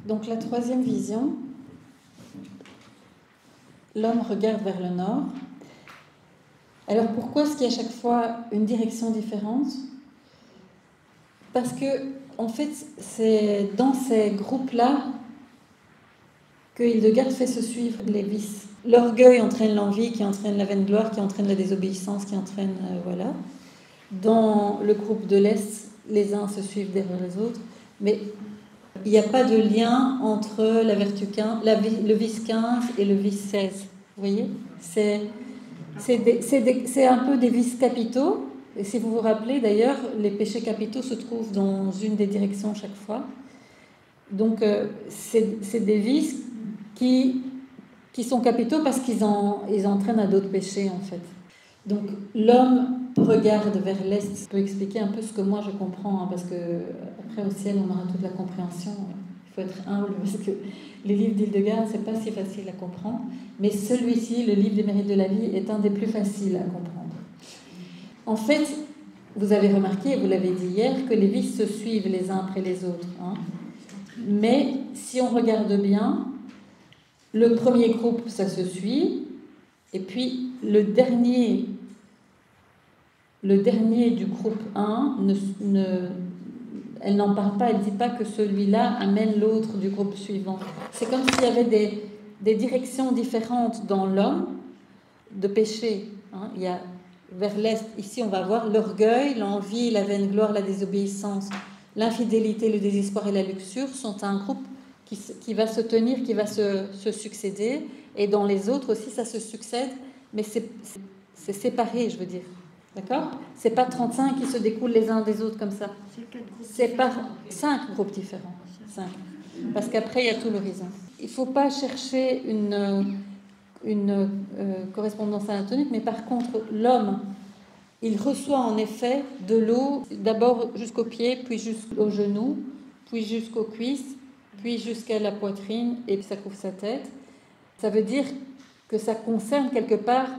Donc la troisième vision, l'homme regarde vers le nord. Alors pourquoi est-ce qu'il y a à chaque fois une direction différente? Parce que, en fait, c'est dans ces groupes-là que Hildegard fait se suivre les vices. L'orgueil entraîne l'envie, qui entraîne la vaine gloire, qui entraîne la désobéissance, qui entraîne... voilà. Dans le groupe de l'Est, les uns se suivent derrière les autres, mais il n'y a pas de lien entre la vertu 15, le vice 15 et le vice 16. Vous voyez, c'est un peu des vices capitaux. Et si vous vous rappelez, d'ailleurs, les péchés capitaux se trouvent dans une des directions chaque fois. Donc, c'est des vices qui sont capitaux parce qu'ils entraînent à d'autres péchés, en fait. Donc, l'homme regarde vers l'Est. Je peux expliquer un peu ce que moi je comprends, hein, parce que après au ciel, on aura toute la compréhension. Il faut être humble, parce que les livres d'Hildegard, c'est pas si facile à comprendre. Mais celui-ci, le livre des mérites de la vie, est un des plus faciles à comprendre. En fait, vous avez remarqué, vous l'avez dit hier, que les vices se suivent les uns après les autres. Hein. Mais si on regarde bien, le premier groupe, ça se suit, et puis le dernier du groupe 1, elle n'en parle pas, elle ne dit pas que celui-là amène l'autre du groupe suivant. C'est comme s'il y avait des directions différentes dans l'homme de péché. Hein. Il y a vers l'Est, ici on va voir l'orgueil, l'envie, la vaine gloire, la désobéissance, l'infidélité, le désespoir et la luxure sont un groupe qui va se tenir, qui va se succéder, et dans les autres aussi ça se succède, mais c'est séparé, je veux dire. D'accord ? C'est pas 35 qui se découlent les uns des autres comme ça. C'est par 5 groupes différents. 5. Parce qu'après, il y a tout l'horizon. Il ne faut pas chercher une correspondance anatomique, mais par contre, l'homme, il reçoit en effet de l'eau d'abord jusqu'aux pieds, puis jusqu'aux genoux, puis jusqu'aux cuisses, puis jusqu'à la poitrine, et puis ça couvre sa tête. Ça veut dire que ça concerne quelque part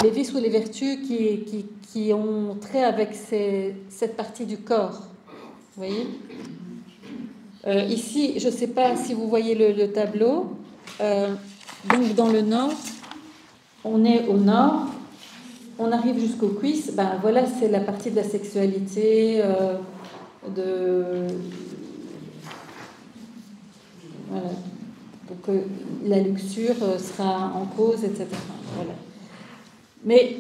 les vices ou les vertus qui ont trait avec cette partie du corps. Vous voyez ? Ici, je ne sais pas si vous voyez le tableau. Donc, dans le nord, on est au nord, on arrive jusqu'aux cuisses. Ben, voilà, c'est la partie de la sexualité, voilà, pour que la luxure sera en cause, etc. Voilà. Mais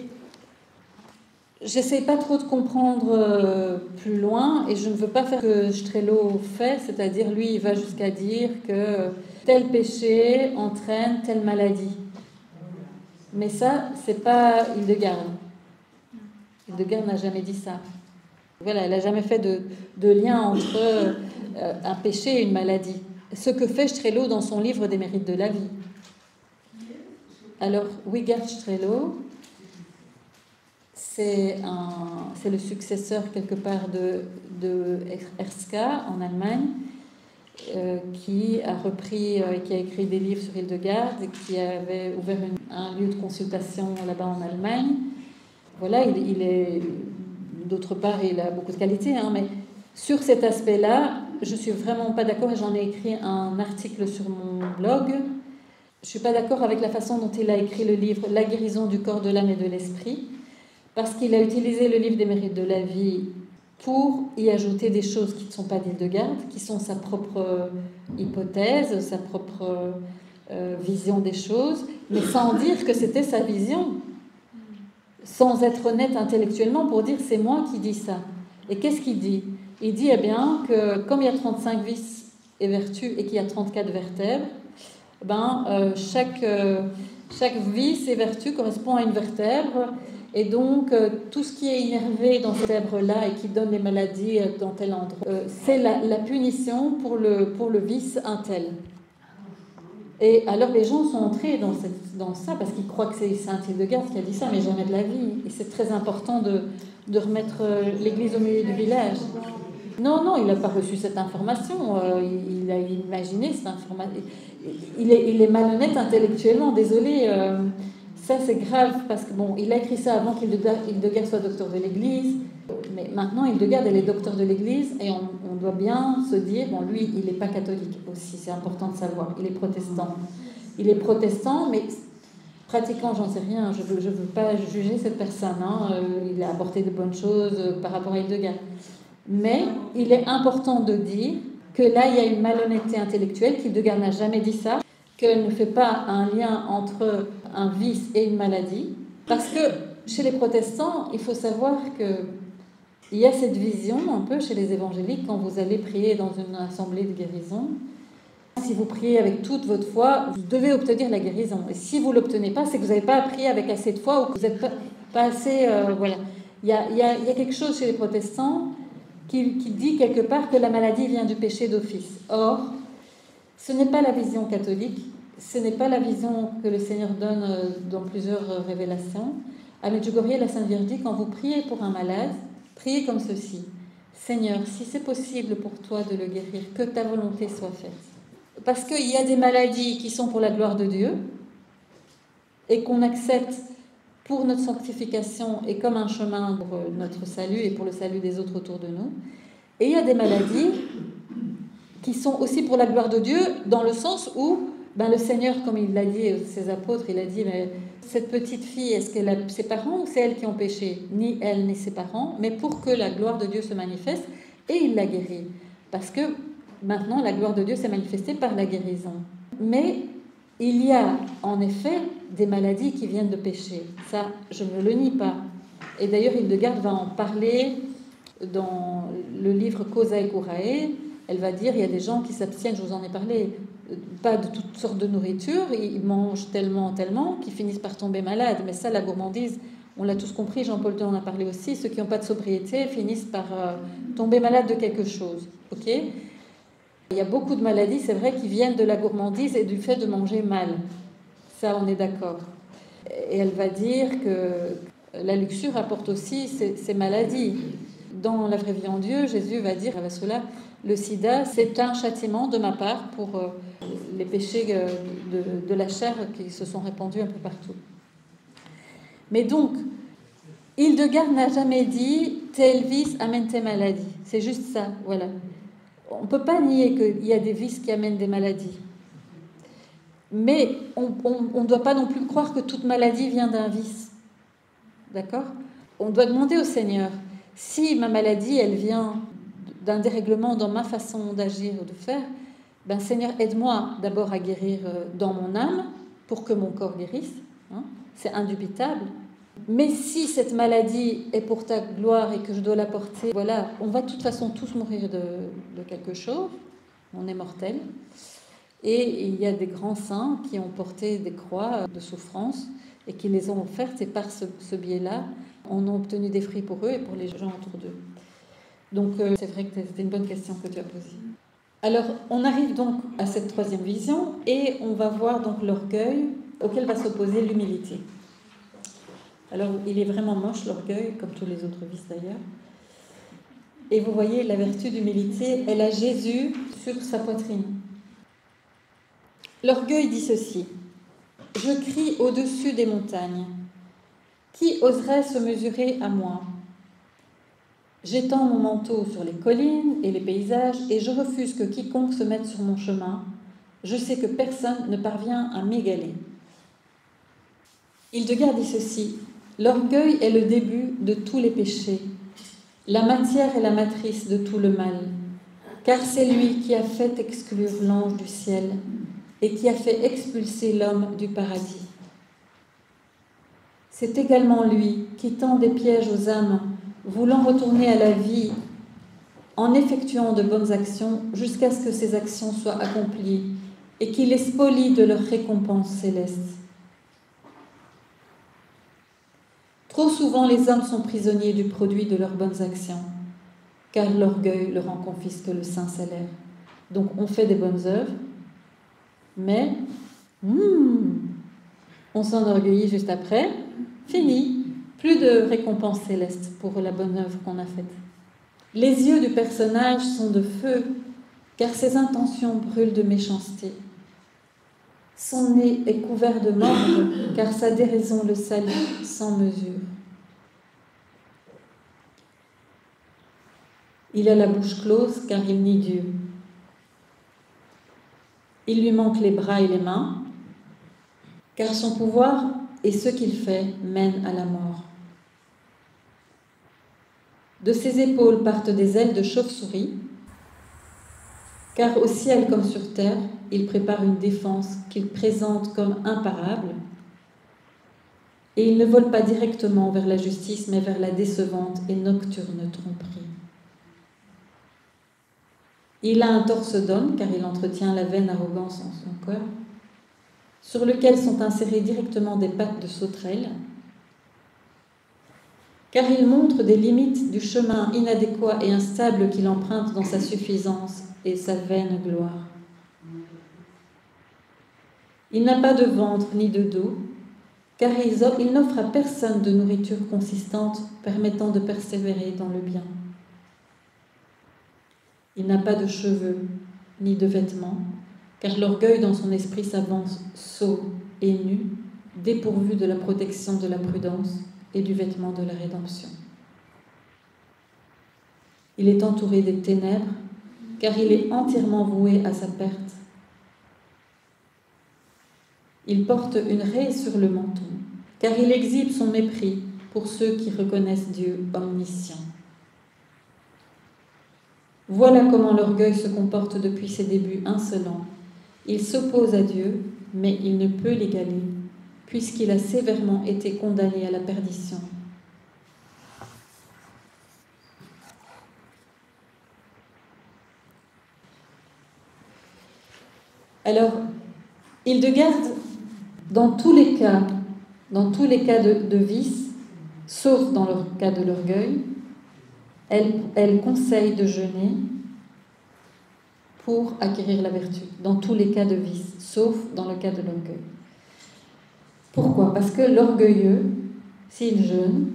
j'essaie pas trop de comprendre plus loin, et je ne veux pas faire ce que Strello fait, c'est-à-dire lui il va jusqu'à dire que tel péché entraîne telle maladie. Mais ça, c'est pas Hildegard. Hildegard n'a jamais dit ça. Voilà, elle n'a jamais fait de lien entre un péché et une maladie. Ce que fait Strello dans son livre des mérites de la vie. Alors, Wiegard Strello, c'est le successeur quelque part de Erska en Allemagne, qui a repris, qui a écrit des livres sur Hildegard, et qui avait ouvert un lieu de consultation là-bas en Allemagne. Voilà, il est d'autre part, il a beaucoup de qualités, hein, mais sur cet aspect-là, je suis vraiment pas d'accord, et j'en ai écrit un article sur mon blog. Je suis pas d'accord avec la façon dont il a écrit le livre La guérison du corps, de l'âme et de l'esprit, parce qu'il a utilisé le livre des mérites de la vie pour y ajouter des choses qui ne sont pas d'Hildegard, qui sont sa propre hypothèse, sa propre vision des choses, mais sans dire que c'était sa vision, sans être honnête intellectuellement pour dire c'est moi qui dis ça. Et qu'est-ce qu'il dit ? Il dit eh bien que comme il y a 35 vices et vertus et qu'il y a 34 vertèbres, chaque vice et vertu correspond à une vertèbre. Et donc, tout ce qui est énervé dans cette vertèbre-là et qui donne les maladies dans tel endroit, c'est la punition pour le vice un tel. Et alors, les gens sont entrés dans ça parce qu'ils croient que c'est Saint Hildegard qui a dit ça, mais jamais de la vie. Et c'est très important de remettre l'église au milieu du village. Non, il n'a pas reçu cette information. Il a imaginé cette information. Il est malhonnête intellectuellement, désolé. Ça, c'est grave, parce que, bon, il a écrit ça avant qu'Hildegard soit docteur de l'Église, Mais maintenant, Hildegarde, elle est docteur de l'Église et on doit bien se dire, bon, lui, il n'est pas catholique aussi, c'est important de savoir, il est protestant. Il est protestant, mais pratiquant, j'en sais rien, je veux pas juger cette personne, hein. Il a apporté de bonnes choses par rapport à Hildegarde. Mais il est important de dire que là, il y a une malhonnêteté intellectuelle, qu'Hildegarde n'a jamais dit ça, qu'elle ne fait pas un lien entre un vice et une maladie. Parce que chez les protestants, il faut savoir qu'il y a cette vision un peu chez les évangéliques, quand vous allez prier dans une assemblée de guérison, si vous priez avec toute votre foi, vous devez obtenir la guérison. Et si vous ne l'obtenez pas, c'est que vous n'avez pas prié avec assez de foi ou que vous n'êtes pas assez... voilà. Il y a quelque chose chez les protestants qui dit quelque part que la maladie vient du péché d'office. Or, ce n'est pas la vision catholique, ce n'est pas la vision que le Seigneur donne dans plusieurs révélations. À Medjugorje, la Sainte Vierge dit, quand vous priez pour un malade, priez comme ceci. Seigneur, si c'est possible pour toi de le guérir, que ta volonté soit faite. Parce qu'il y a des maladies qui sont pour la gloire de Dieu et qu'on accepte pour notre sanctification et comme un chemin pour notre salut et pour le salut des autres autour de nous. Et il y a des maladies qui sont aussi pour la gloire de Dieu, dans le sens où le Seigneur, comme il l'a dit aux ses apôtres, il a dit, mais cette petite fille, est-ce qu'elle a ses parents ou c'est elle qui ont péché? Ni elle ni ses parents, mais pour que la gloire de Dieu se manifeste, et il l'a guérie. Parce que maintenant, la gloire de Dieu s'est manifestée par la guérison. Mais il y a en effet des maladies qui viennent de péché. Ça, je ne le nie pas. Et d'ailleurs, Hildegarde va en parler dans le livre Causae Curae. Elle va dire, il y a des gens qui s'abstiennent, je vous en ai parlé, pas de toutes sortes de nourriture, ils mangent tellement, qu'ils finissent par tomber malades. Mais ça, la gourmandise, on l'a tous compris, Jean-Paul II en a parlé aussi, ceux qui n'ont pas de sobriété finissent par tomber malades de quelque chose. Ok ? Il y a beaucoup de maladies, c'est vrai, qui viennent de la gourmandise et du fait de manger mal. Ça, on est d'accord. Et elle va dire que la luxure apporte aussi ces maladies. Dans La vraie vie en Dieu, Jésus va dire à cela, le sida, c'est un châtiment de ma part pour les péchés de la chair qui se sont répandus un peu partout. Mais donc, Hildegarde n'a jamais dit « tel vice amène tes maladies ». C'est juste ça, voilà. On ne peut pas nier qu'il y a des vices qui amènent des maladies. Mais on ne doit pas non plus croire que toute maladie vient d'un vice. D'accord ? On doit demander au Seigneur, si ma maladie, elle vient d'un dérèglement dans ma façon d'agir ou de faire, Seigneur, aide-moi d'abord à guérir dans mon âme pour que mon corps guérisse. Hein, c'est indubitable. Mais si cette maladie est pour ta gloire et que je dois la porter, voilà, on va de toute façon tous mourir de quelque chose. On est mortel. Et il y a des grands saints qui ont porté des croix de souffrance et qui les ont offertes, et par ce biais-là, on a obtenu des fruits pour eux et pour les gens autour d'eux. Donc c'est vrai que c'était une bonne question que tu as posée. Alors on arrive donc à cette troisième vision et on va voir donc l'orgueil auquel va s'opposer l'humilité. Alors il est vraiment moche l'orgueil, comme tous les autres vices d'ailleurs. Et vous voyez, la vertu d'humilité, elle a Jésus sur sa poitrine. L'orgueil dit ceci: je crie au-dessus des montagnes. Qui oserait se mesurer à moi? J'étends mon manteau sur les collines et les paysages et je refuse que quiconque se mette sur mon chemin. Je sais que personne ne parvient à m'égaler. Hildegarde dit ceci: l'orgueil est le début de tous les péchés. La matière est la matrice de tout le mal, car c'est lui qui a fait exclure l'ange du ciel et qui a fait expulser l'homme du paradis. C'est également lui qui tend des pièges aux âmes, voulant retourner à la vie en effectuant de bonnes actions jusqu'à ce que ces actions soient accomplies et qui les spolie de leur récompense céleste. Trop souvent, les hommes sont prisonniers du produit de leurs bonnes actions, car l'orgueil leur en confisque le saint salaire. Donc on fait des bonnes œuvres, mais on s'enorgueillit juste après, fini, plus de récompense céleste pour la bonne œuvre qu'on a faite. Les yeux du personnage sont de feu, car ses intentions brûlent de méchanceté. Son nez est couvert de morve, car sa déraison le salit sans mesure. Il a la bouche close car il nie Dieu. Il lui manque les bras et les mains, car son pouvoir et ce qu'il fait mènent à la mort. De ses épaules partent des ailes de chauve-souris, car au ciel comme sur terre, il prépare une défense qu'il présente comme imparable, et il ne vole pas directement vers la justice, mais vers la décevante et nocturne tromperie. Il a un torse d'homme, car il entretient la vaine arrogance en son cœur, sur lequel sont insérées directement des pattes de sauterelle, car il montre des limites du chemin inadéquat et instable qu'il emprunte dans sa suffisance et sa vaine gloire. Il n'a pas de ventre ni de dos, car il n'offre à personne de nourriture consistante permettant de persévérer dans le bien. Il n'a pas de cheveux ni de vêtements, car l'orgueil dans son esprit s'avance sot et nu, dépourvu de la protection de la prudence et du vêtement de la rédemption. Il est entouré des ténèbres, car il est entièrement voué à sa perte. Il porte une raie sur le menton, car il exhibe son mépris pour ceux qui reconnaissent Dieu omniscient. Voilà comment l'orgueil se comporte depuis ses débuts insolents. Il s'oppose à Dieu, mais il ne peut l'égaler, puisqu'il a sévèrement été condamné à la perdition. Alors, Hildegarde, dans tous les cas de vice, sauf dans le cas de l'orgueil, elle conseille de jeûner pour acquérir la vertu, dans tous les cas de vice, sauf dans le cas de l'orgueil. Pourquoi ? Parce que l'orgueilleux, s'il jeûne,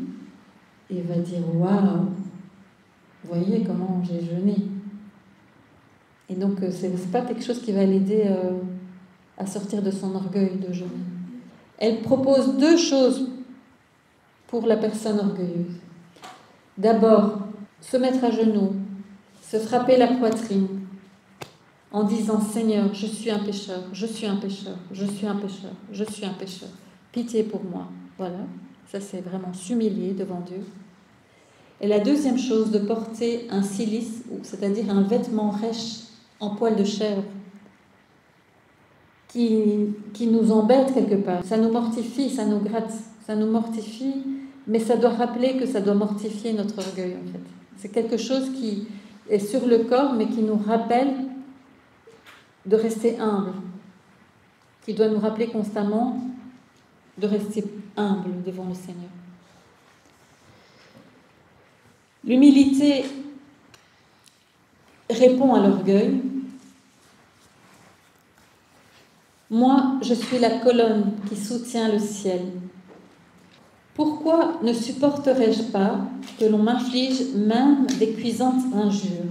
il va dire « Waouh, voyez comment j'ai jeûné ». Et donc, ce n'est pas quelque chose qui va l'aider à sortir de son orgueil de jeûner. Elle propose deux choses pour la personne orgueilleuse. D'abord, se mettre à genoux, se frapper la poitrine en disant « Seigneur, je suis un pécheur, je suis un pécheur, je suis un pécheur, je suis un pécheur. Pitié pour moi. » Voilà, ça c'est vraiment s'humilier devant Dieu. Et la deuxième chose, de porter un cilice, c'est-à-dire un vêtement rêche en poil de chèvre, qui nous embête quelque part. Ça nous mortifie, ça nous gratte, ça nous mortifie, mais ça doit rappeler que ça doit mortifier notre orgueil en fait. C'est quelque chose qui est sur le corps, mais qui nous rappelle de rester humble, qui doit nous rappeler constamment de rester humble devant le Seigneur. L'humilité répond à l'orgueil. Moi, je suis la colonne qui soutient le ciel. Pourquoi ne supporterais-je pas que l'on m'inflige même des cuisantes injures ?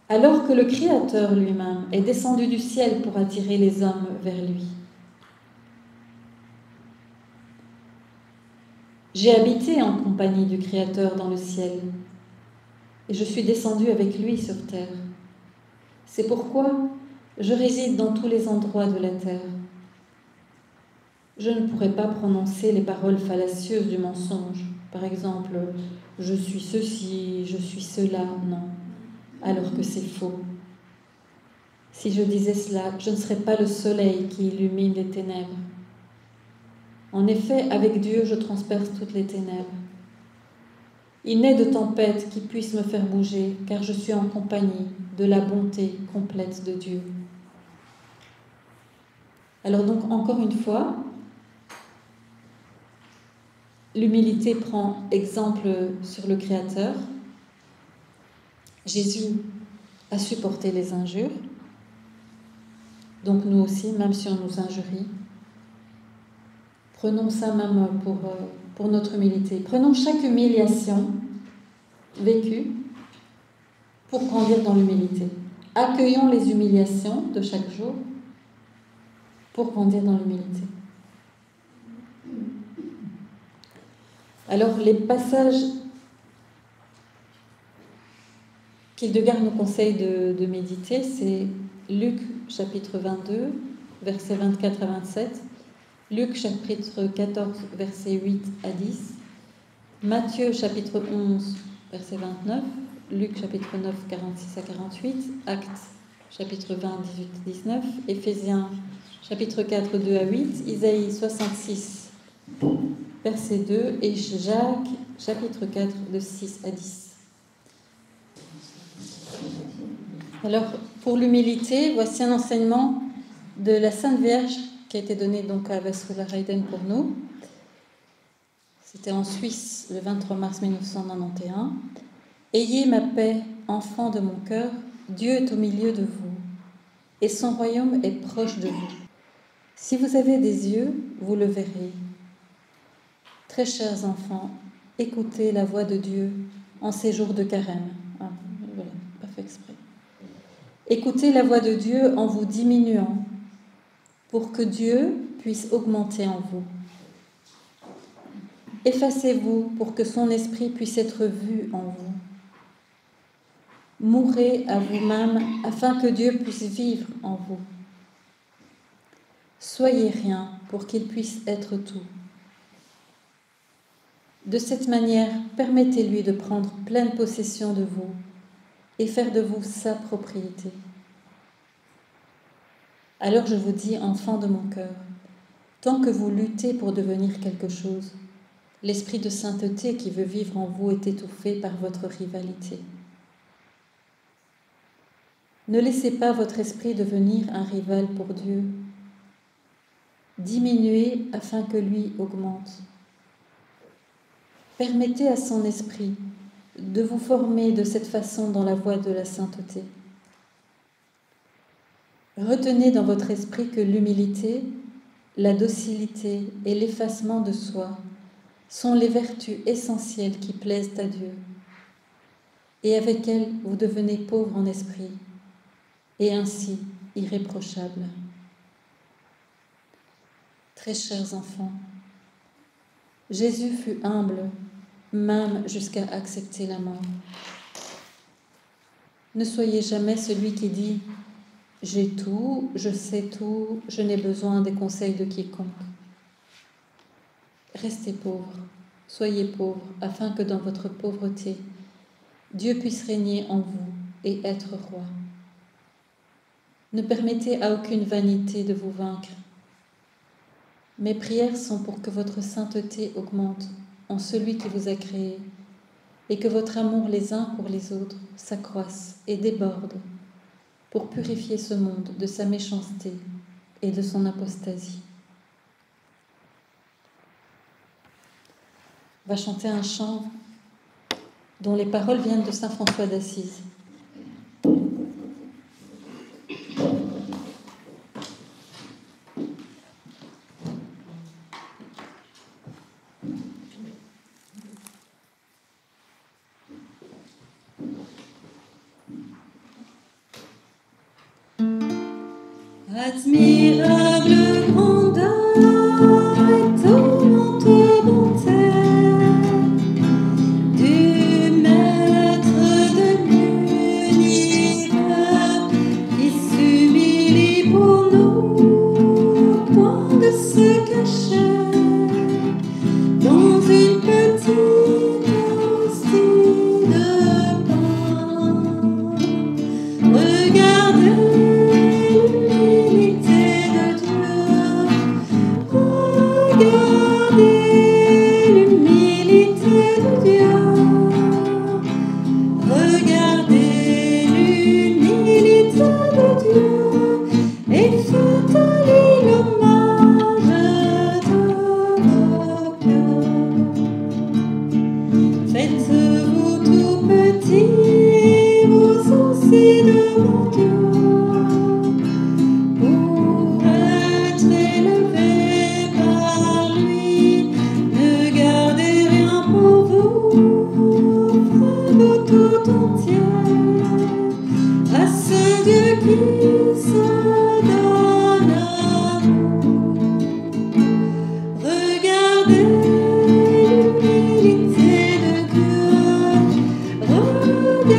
Alors que le Créateur lui-même est descendu du ciel pour attirer les hommes vers lui. J'ai habité en compagnie du Créateur dans le ciel, et je suis descendu avec lui sur terre. C'est pourquoi je réside dans tous les endroits de la terre. Je ne pourrais pas prononcer les paroles fallacieuses du mensonge. Par exemple, je suis ceci, je suis cela, non, alors que c'est faux. Si je disais cela, je ne serais pas le soleil qui illumine les ténèbres. En effet, avec Dieu, je transperce toutes les ténèbres. Il n'est de tempête qui puisse me faire bouger, car je suis en compagnie de la bonté complète de Dieu. Alors donc, encore une fois, l'humilité prend exemple sur le Créateur. Jésus a supporté les injures, donc nous aussi, même si on nous injurie. Prenons ça même pour notre humilité. Prenons chaque humiliation vécue pour grandir dans l'humilité. Accueillons les humiliations de chaque jour pour grandir dans l'humilité. Alors, les passages qu'Hildegard nous conseille de méditer, c'est Luc chapitre 22, versets 24 à 27, Luc chapitre 14, versets 8 à 10, Matthieu chapitre 11, verset 29, Luc chapitre 9, 46 à 48, Actes chapitre 20, 18 à 19, Éphésiens chapitre 4, 2 à 8, Isaïe 66, verset 2 et Jacques chapitre 4, de 6 à 10. Alors, pour l'humilité, voici un enseignement de la Sainte Vierge qui a été donné donc à Vasula Reiden pour nous. C'était en Suisse le 23 mars 1991. Ayez ma paix, enfants de mon cœur, Dieu est au milieu de vous, et son royaume est proche de vous. Si vous avez des yeux, vous le verrez. Très chers enfants, écoutez la voix de Dieu en ces jours de carême. Ah, voilà, pas fait exprès. Écoutez la voix de Dieu en vous diminuant, pour que Dieu puisse augmenter en vous. Effacez-vous pour que son esprit puisse être vu en vous. Mourrez à vous-même afin que Dieu puisse vivre en vous. Soyez rien pour qu'il puisse être tout. De cette manière, permettez-lui de prendre pleine possession de vous et faire de vous sa propriété. Alors je vous dis, enfants de mon cœur, tant que vous luttez pour devenir quelque chose, l'esprit de sainteté qui veut vivre en vous est étouffé par votre rivalité. Ne laissez pas votre esprit devenir un rival pour Dieu. Diminuez afin que lui augmente. Permettez à son esprit de vous former de cette façon dans la voie de la sainteté. Retenez dans votre esprit que l'humilité, la docilité et l'effacement de soi sont les vertus essentielles qui plaisent à Dieu, et avec elles vous devenez pauvre en esprit, et ainsi irréprochable. Très chers enfants, Jésus fut humble, même jusqu'à accepter la mort. Ne soyez jamais celui qui dit « J'ai tout, je sais tout, je n'ai besoin des conseils de quiconque ». Restez pauvres, soyez pauvres, afin que dans votre pauvreté, Dieu puisse régner en vous et être roi. Ne permettez à aucune vanité de vous vaincre. Mes prières sont pour que votre sainteté augmente en celui qui vous a créé et que votre amour les uns pour les autres s'accroisse et déborde pour purifier ce monde de sa méchanceté et de son apostasie. On va chanter un chant dont les paroles viennent de saint François d'Assise. Admirable grandeur et tourmente bonté du Maître de l'univers qui s'humilie pour nous, point de se cacher dans une petite hostie de pain. Regardez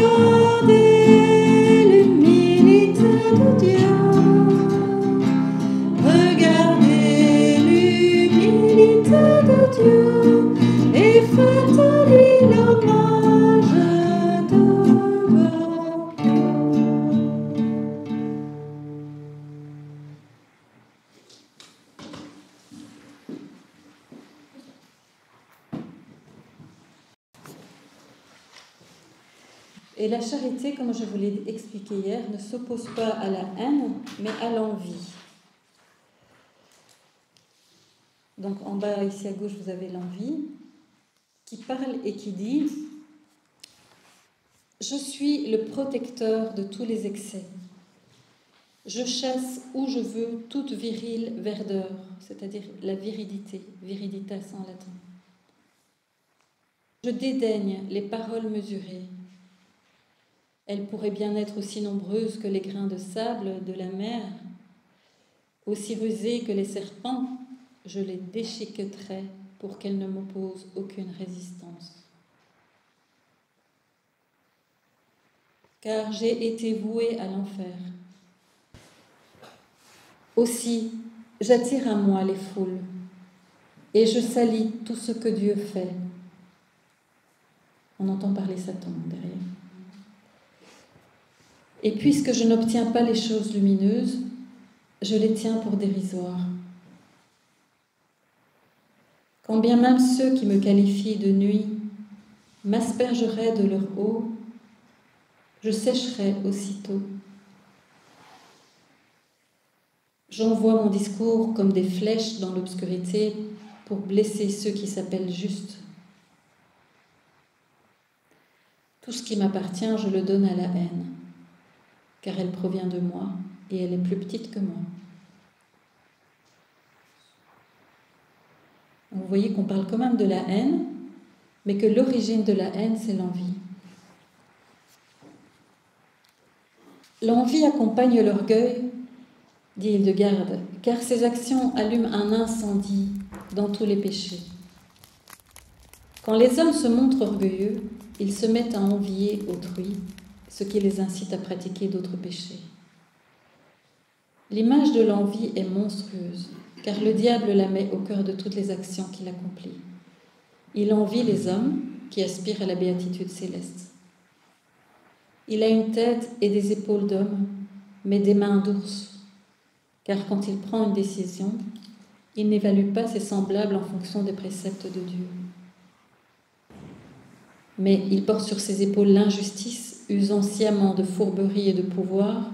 regardez te dis l'hommage devant Dieu. Et la charité, comme je vous l'ai expliqué hier, ne s'oppose pas à la haine, mais à l'envie. Donc en bas, ici à gauche, vous avez l'envie, qui parle et qui dit « Je suis le protecteur de tous les excès. Je chasse où je veux toute virile verdeur, c'est-à-dire la viridité, viriditas en latin. Je dédaigne les paroles mesurées. Elles pourraient bien être aussi nombreuses que les grains de sable de la mer, aussi rusées que les serpents, je les déchiqueterai pour qu'elles ne m'opposent aucune résistance. Car j'ai été voué à l'enfer. Aussi, j'attire à moi les foules, et je salis tout ce que Dieu fait. » On entend parler Satan derrière. « Et puisque je n'obtiens pas les choses lumineuses, je les tiens pour dérisoires. Quand bien même ceux qui me qualifient de nuit m'aspergeraient de leur eau, je sécherai aussitôt. J'envoie mon discours comme des flèches dans l'obscurité pour blesser ceux qui s'appellent justes. Tout ce qui m'appartient, je le donne à la haine, car elle provient de moi et elle est plus petite que moi. » Vous voyez qu'on parle quand même de la haine, mais que l'origine de la haine, c'est l'envie. L'envie accompagne l'orgueil, dit Hildegarde, car ses actions allument un incendie dans tous les péchés. Quand les hommes se montrent orgueilleux, ils se mettent à envier autrui, ce qui les incite à pratiquer d'autres péchés. L'image de l'envie est monstrueuse, car le diable la met au cœur de toutes les actions qu'il accomplit. Il envie les hommes qui aspirent à la béatitude céleste. Il a une tête et des épaules d'homme, mais des mains d'ours, car quand il prend une décision, il n'évalue pas ses semblables en fonction des préceptes de Dieu. Mais il porte sur ses épaules l'injustice, usant sciemment de fourberie et de pouvoir,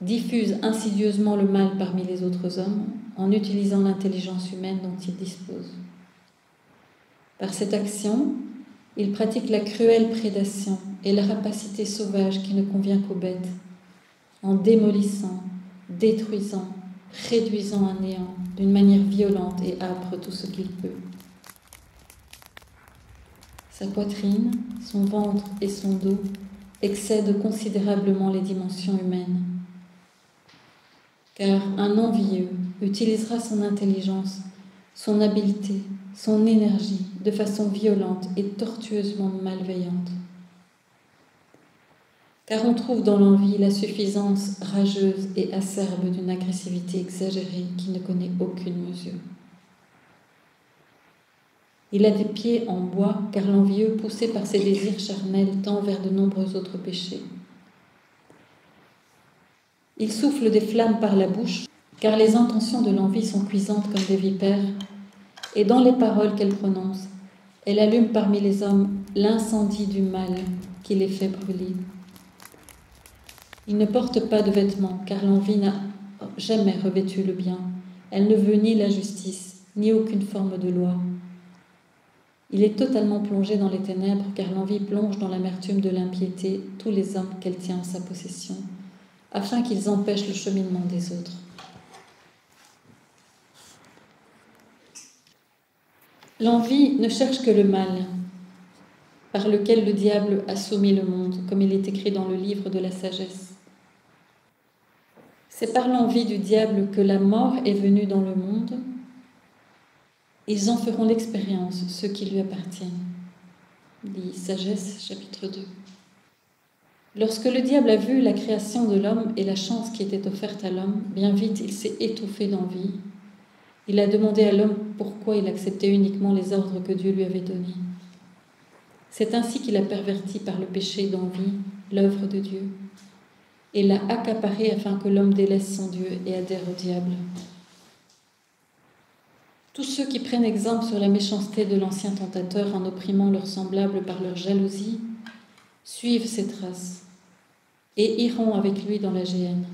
diffuse insidieusement le mal parmi les autres hommes en utilisant l'intelligence humaine dont il dispose. Par cette action, il pratique la cruelle prédation et la rapacité sauvage qui ne convient qu'aux bêtes, en démolissant, détruisant, réduisant à néant d'une manière violente et âpre tout ce qu'il peut. Sa poitrine, son ventre et son dos excèdent considérablement les dimensions humaines. Car un envieux utilisera son intelligence, son habileté, son énergie de façon violente et tortueusement malveillante. Car on trouve dans l'envie la suffisance rageuse et acerbe d'une agressivité exagérée qui ne connaît aucune mesure. Il a des pieds en bois, car l'envieux, poussé par ses désirs charnels, tend vers de nombreux autres péchés. Il souffle des flammes par la bouche, car les intentions de l'envie sont cuisantes comme des vipères, et dans les paroles qu'elle prononce, elle allume parmi les hommes l'incendie du mal qui les fait brûler. Il ne porte pas de vêtements, car l'envie n'a jamais revêtu le bien. Elle ne veut ni la justice, ni aucune forme de loi. Il est totalement plongé dans les ténèbres, car l'envie plonge dans l'amertume de l'impiété tous les hommes qu'elle tient en sa possession, afin qu'ils empêchent le cheminement des autres. L'envie ne cherche que le mal, par lequel le diable a soumis le monde, comme il est écrit dans le livre de la sagesse. C'est par l'envie du diable que la mort est venue dans le monde. Ils en feront l'expérience, ceux qui lui appartiennent. Dit Sagesse, chapitre 2. Lorsque le diable a vu la création de l'homme et la chance qui était offerte à l'homme, bien vite il s'est étouffé d'envie, Il a demandé à l'homme pourquoi il acceptait uniquement les ordres que Dieu lui avait donnés. C'est ainsi qu'il a perverti par le péché d'envie l'œuvre de Dieu et l'a accaparé afin que l'homme délaisse son Dieu et adhère au diable. Tous ceux qui prennent exemple sur la méchanceté de l'ancien tentateur en opprimant leurs semblables par leur jalousie suivent ses traces et iront avec lui dans la géhenne.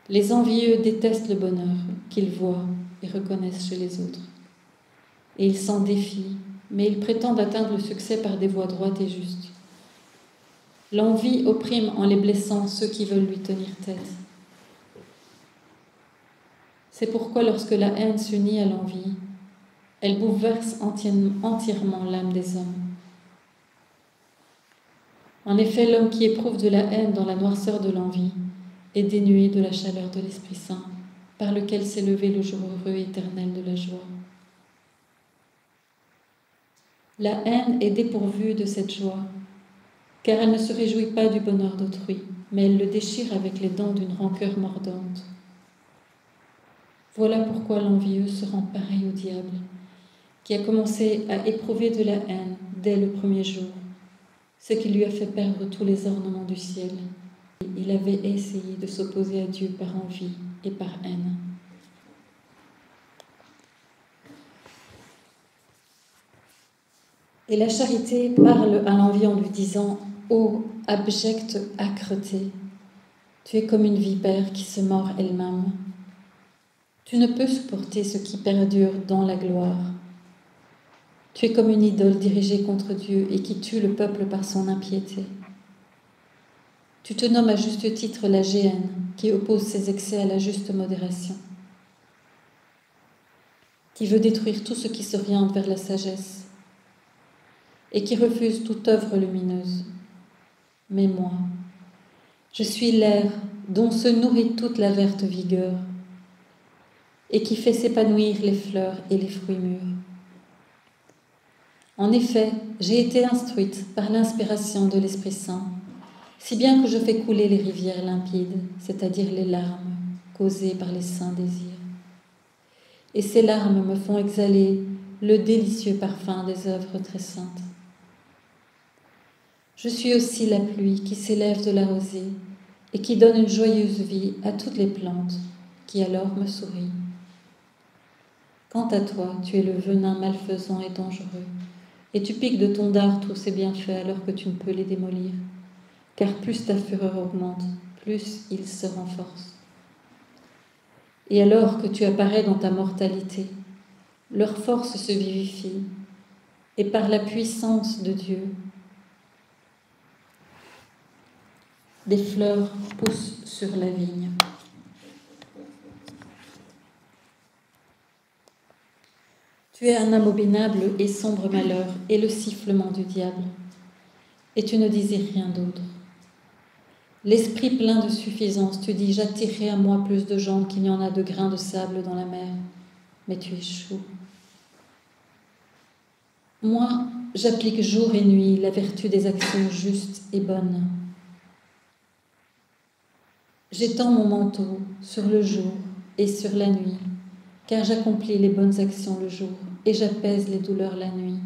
Les envieux détestent le bonheur qu'ils voient et reconnaissent chez les autres. Et ils s'en défient, mais ils prétendent atteindre le succès par des voies droites et justes. L'envie opprime en les blessant ceux qui veulent lui tenir tête. C'est pourquoi lorsque la haine s'unit à l'envie, elle bouleverse entièrement l'âme des hommes. En effet, l'homme qui éprouve de la haine dans la noirceur de l'envie est dénué de la chaleur de l'Esprit Saint, par lequel s'est levé le jour heureux et éternel de la joie. La haine est dépourvue de cette joie, car elle ne se réjouit pas du bonheur d'autrui, mais elle le déchire avec les dents d'une rancœur mordante. Voilà pourquoi l'envieux se rend pareil au diable, qui a commencé à éprouver de la haine dès le premier jour, ce qui lui a fait perdre tous les ornements du ciel. Il avait essayé de s'opposer à Dieu par envie et par haine. Et la charité parle à l'envie en lui disant « Ô abjecte âcreté, tu es comme une vipère qui se mord elle-même. Tu ne peux supporter ce qui perdure dans la gloire. Tu es comme une idole dirigée contre Dieu et qui tue le peuple par son impiété. Tu te nommes à juste titre la géhenne qui oppose ses excès à la juste modération, qui veut détruire tout ce qui s'oriente vers la sagesse et qui refuse toute œuvre lumineuse. Mais moi, je suis l'air dont se nourrit toute la verte vigueur et qui fait s'épanouir les fleurs et les fruits mûrs. En effet, j'ai été instruite par l'inspiration de l'Esprit Saint, si bien que je fais couler les rivières limpides, c'est-à-dire les larmes causées par les saints désirs. Et ces larmes me font exhaler le délicieux parfum des œuvres très saintes. Je suis aussi la pluie qui s'élève de la rosée et qui donne une joyeuse vie à toutes les plantes, qui alors me sourient. Quant à toi, tu es le venin malfaisant et dangereux, et tu piques de ton dard tous ces bienfaits alors que tu ne peux les démolir, car plus ta fureur augmente, plus il se renforce. Et alors que tu apparais dans ta mortalité, leur force se vivifie, et par la puissance de Dieu, des fleurs poussent sur la vigne. Tu es un abominable et sombre malheur et le sifflement du diable, et tu ne désires rien d'autre. L'esprit plein de suffisance, tu dis « J'attirerai à moi plus de gens qu'il n'y en a de grains de sable dans la mer », mais tu échoues. Moi, j'applique jour et nuit la vertu des actions justes et bonnes. J'étends mon manteau sur le jour et sur la nuit, car j'accomplis les bonnes actions le jour et j'apaise les douleurs la nuit.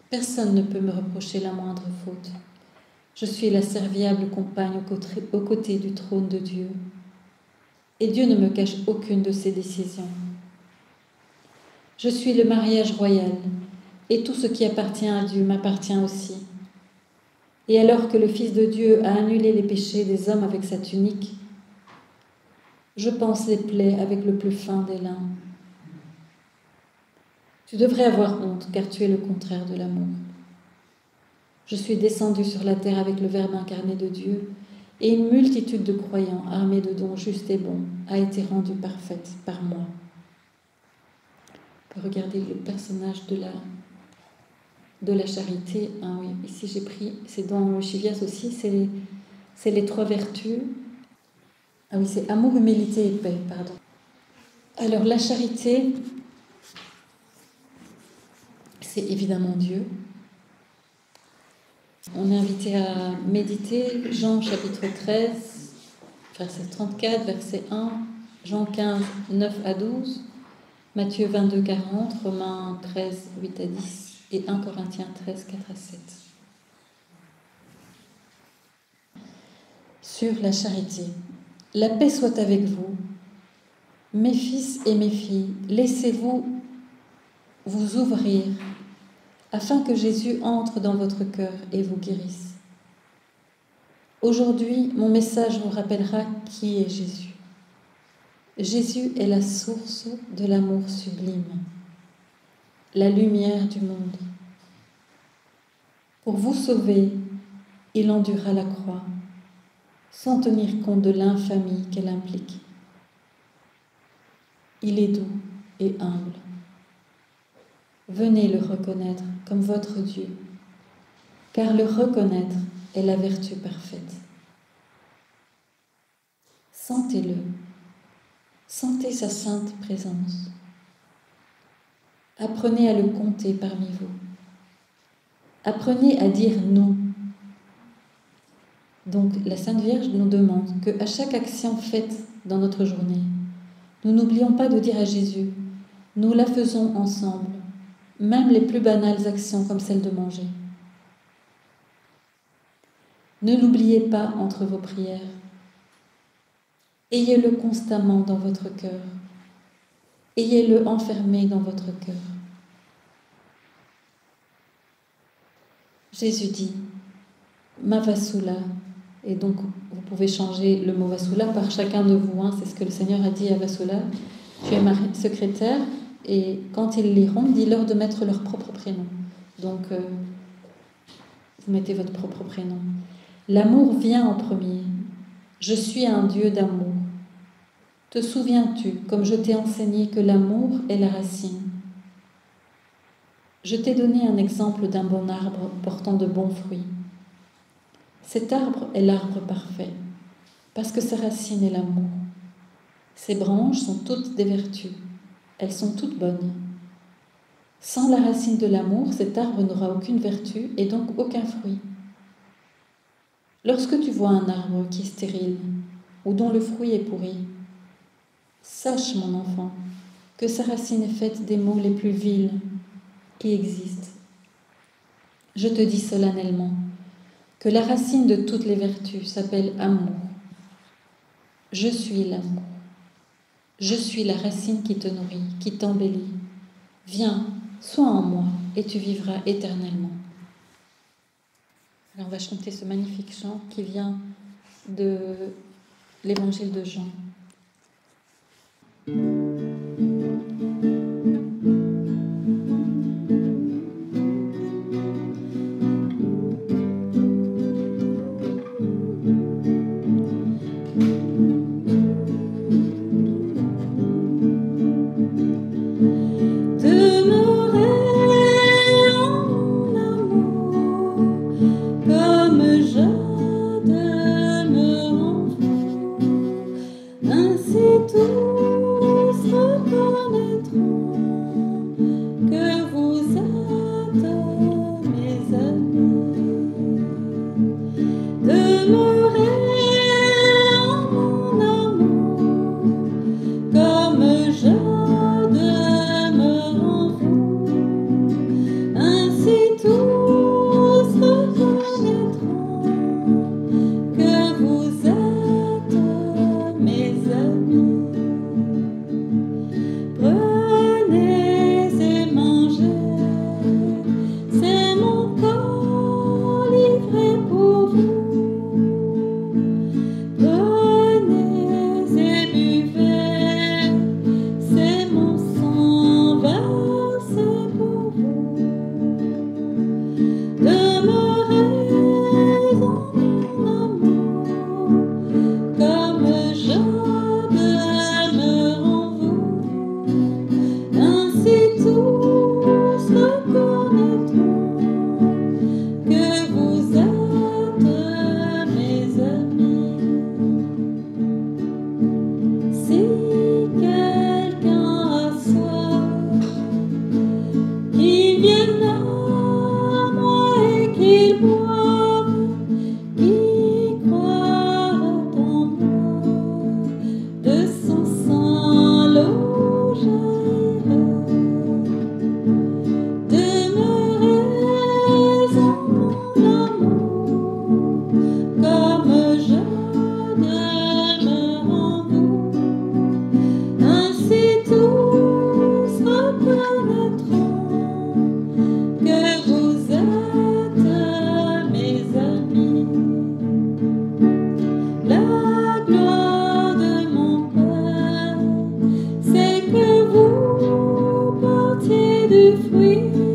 Personne ne peut me reprocher la moindre faute. Je suis la serviable compagne aux côtés du trône de Dieu. Et Dieu ne me cache aucune de ses décisions. Je suis le mariage royal, et tout ce qui appartient à Dieu m'appartient aussi. Et alors que le Fils de Dieu a annulé les péchés des hommes avec sa tunique, je pense les plaies avec le plus fin des lins. Tu devrais avoir honte, car tu es le contraire de l'amour. Je suis descendue sur la terre avec le Verbe incarné de Dieu, et une multitude de croyants armés de dons justes et bons a été rendue parfaite par moi. On peut regarder le personnage de la charité. Ah oui, ici j'ai pris, c'est dans le Chivias aussi, c'est les trois vertus. Ah oui, c'est amour, humilité et paix, pardon. Alors la charité, c'est évidemment Dieu. On est invité à méditer Jean chapitre 13, verset 34, verset 1, Jean 15, 9 à 12, Matthieu 22, 40, Romains 13, 8 à 10 et 1 Corinthiens 13, 4 à 7. Sur la charité. La paix soit avec vous. Mes fils et mes filles, laissez-vous vous ouvrir afin que Jésus entre dans votre cœur et vous guérisse. Aujourd'hui, mon message vous rappellera qui est Jésus. Jésus est la source de l'amour sublime, la lumière du monde. Pour vous sauver, il endura la croix, sans tenir compte de l'infamie qu'elle implique. Il est doux et humble. Venez le reconnaître comme votre Dieu, car le reconnaître est la vertu parfaite. Sentez-le, sentez sa sainte présence. Apprenez à le compter parmi vous. Apprenez à dire non. Donc la Sainte Vierge nous demande qu'à chaque action faite dans notre journée, nous n'oublions pas de dire à Jésus, nous la faisons ensemble, même les plus banales actions comme celle de manger. Ne l'oubliez pas entre vos prières. Ayez-le constamment dans votre cœur. Ayez-le enfermé dans votre cœur. Jésus dit, ma Vasula, et donc vous pouvez changer le mot Vasula par chacun de vous, c'est ce que le Seigneur a dit à Vasula, tu es ma secrétaire, et quand ils liront, dis-leur de mettre leur propre prénom. Donc, vous mettez votre propre prénom. L'amour vient en premier. Je suis un Dieu d'amour. Te souviens-tu, comme je t'ai enseigné, que l'amour est la racine? Je t'ai donné un exemple d'un bon arbre portant de bons fruits. Cet arbre est l'arbre parfait, parce que sa racine est l'amour. Ses branches sont toutes des vertus. Elles sont toutes bonnes. Sans la racine de l'amour, cet arbre n'aura aucune vertu et donc aucun fruit. Lorsque tu vois un arbre qui est stérile ou dont le fruit est pourri, sache, mon enfant, que sa racine est faite des mots les plus vils qui existent. Je te dis solennellement que la racine de toutes les vertus s'appelle amour. Je suis l'amour. Je suis la racine qui te nourrit, qui t'embellit. Viens, sois en moi et tu vivras éternellement. Alors on va chanter ce magnifique chant qui vient de l'Évangile de Jean. Ainsi tout du fruit.